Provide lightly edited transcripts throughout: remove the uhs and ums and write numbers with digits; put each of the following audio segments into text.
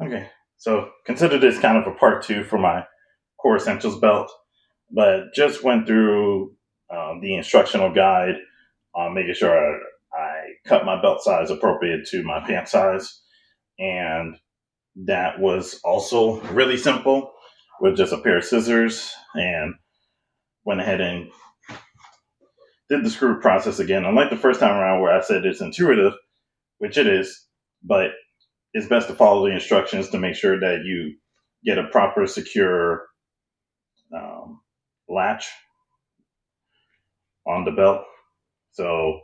Okay, so consider this kind of a part two for my core essentials belt, but just went through the instructional guide on making sure I cut my belt size appropriate to my pant size, and that was also really simple with just a pair of scissors, and went ahead and did the screw process again. Unlike the first time around where I said it's intuitive, which it is, but it's best to follow the instructions to make sure that you get a proper secure um, latch on the belt. So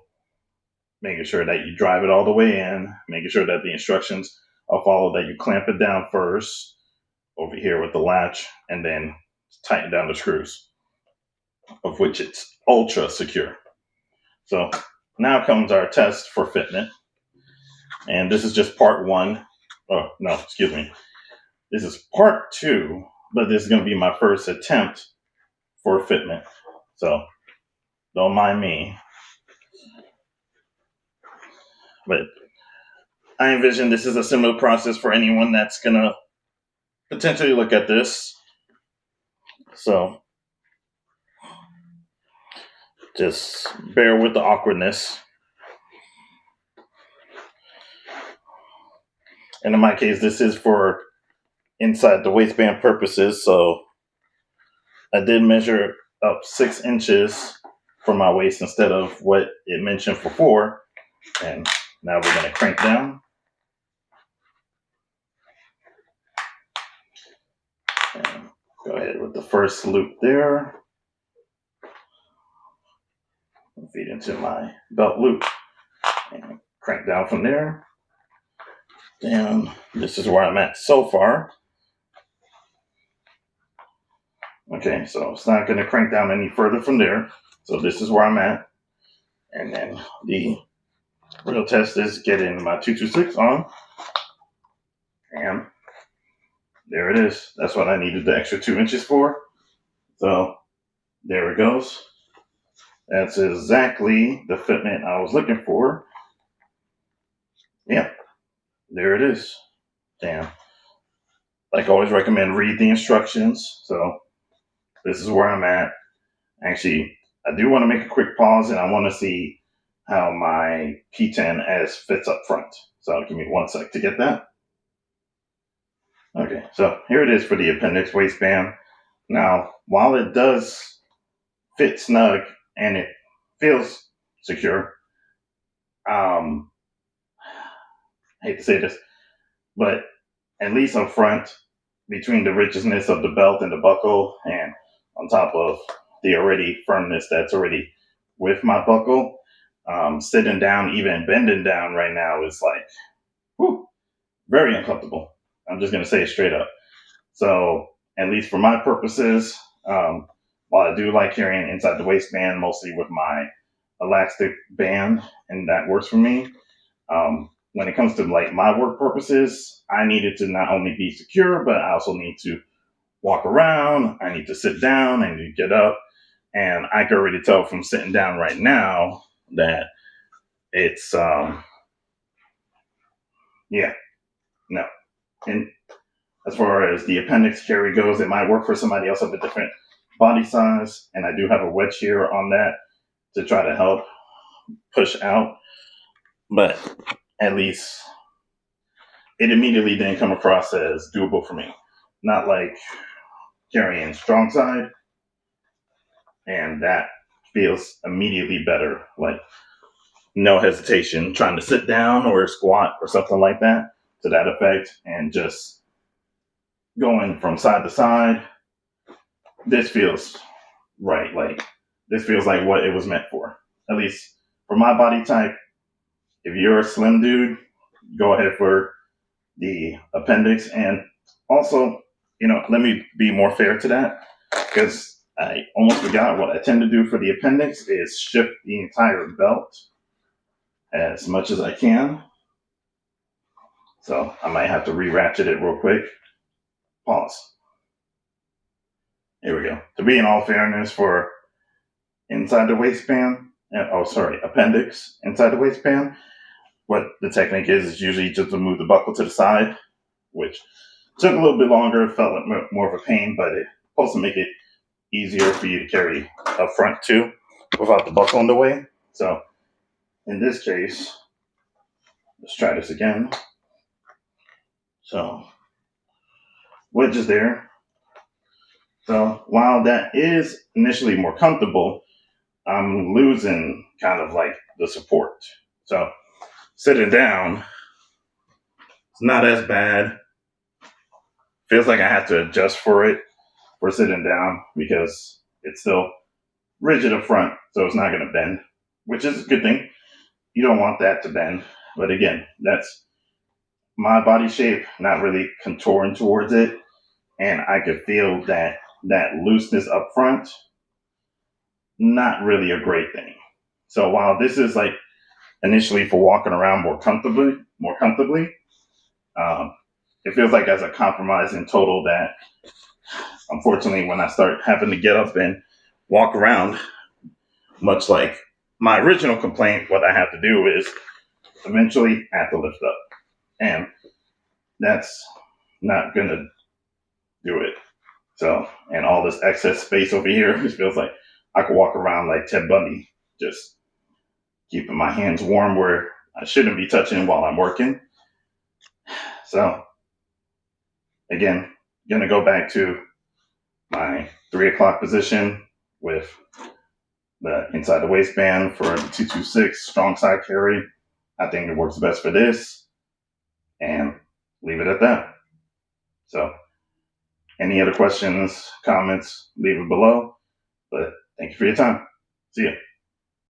making sure that you drive it all the way in, making sure that the instructions are followed, that you clamp it down first over here with the latch, and then tighten down the screws, of which it's ultra secure. So now comes our test for fitment, and this is just part one. Oh no, excuse me. This is part two, but this is going to be my first attempt for fitment. So don't mind me. But I envision this is a similar process for anyone that's going to potentially look at this. So just bear with the awkwardness. And in my case, this is for inside the waistband purposes. So I did measure up 6 inches for my waist instead of what it mentioned for 4. And now we're going to crank down. And go ahead with the first loop there. Feed into my belt loop and crank down from there. And this is where I'm at so far. Okay, so it's not going to crank down any further from there. So this is where I'm at. And then the real test is getting my 226 on. And there it is. That's what I needed the extra 2 inches for. So there it goes. That's exactly the fitment I was looking for. Yeah, there it is. Damn. Like I always recommend, read the instructions. So this is where I'm at. Actually, I do want to make a quick pause, and I want to see how my P10S fits up front. So give me 1 sec to get that. Okay, so here it is for the appendix waistband. Now, while it does fit snug and it feels secure, I hate to say this, but at least up front, between the richness of the belt and the buckle, and on top of the already firmness that's already with my buckle, sitting down, even bending down right now is like, whew, very uncomfortable. I'm just going to say it straight up. So, at least for my purposes, while I do like carrying inside the waistband, mostly with my elastic band, and that works for me, when it comes to like my work purposes, I need it to not only be secure, but I also need to walk around. I need to sit down. I need to get up. And I can already tell from sitting down right now that it's, yeah, no. And as far as the appendix carry goes, it might work for somebody else of a different body size. And I do have a wedge here on that to try to help push out. But at least it immediately didn't come across as doable for me. Not like carrying strong side, and that feels immediately better. Like no hesitation, trying to sit down or squat or something like that to that effect, and just going from side to side. This feels right. Like this feels like what it was meant for. At least for my body type. If you're a slim dude, go ahead for the appendix. And also, let me be more fair to that, because I almost forgot what I tend to do for the appendix is shift the entire belt as much as I can. So I might have to re-ratchet it real quick. Pause. Here we go. To be in all fairness, for inside the waistband, appendix inside the waistband, what the technique is usually just to move the buckle to the side which took a little bit longer. It felt like more of a pain, but it's supposed to make it easier for you to carry up front too without the buckle in the way. So in this case, let's try this again. So wedge is there. So while that is initially more comfortable, I'm losing kind of like the support. So sitting down, it's not as bad. Feels like I have to adjust for it for sitting down because it's still rigid up front, so it's not going to bend, which is a good thing. You don't want that to bend. But again, that's my body shape, not really contouring towards it. And I could feel that looseness up front, not really a great thing. So while this is like initially for walking around more comfortably, um, it feels like as a compromise in total that unfortunately when I start having to get up and walk around, much like my original complaint, what I have to do is eventually have to lift up. And that's not gonna do it. So, and all this excess space over here, it feels like I could walk around like Ted Bundy, just keeping my hands warm where I shouldn't be touching while I'm working. So, again, gonna go back to my 3 o'clock position with the inside the waistband for the 226 strong side carry. I think it works best for this, and leave it at that. So, any other questions, comments, leave it below. But thank you for your time. See ya.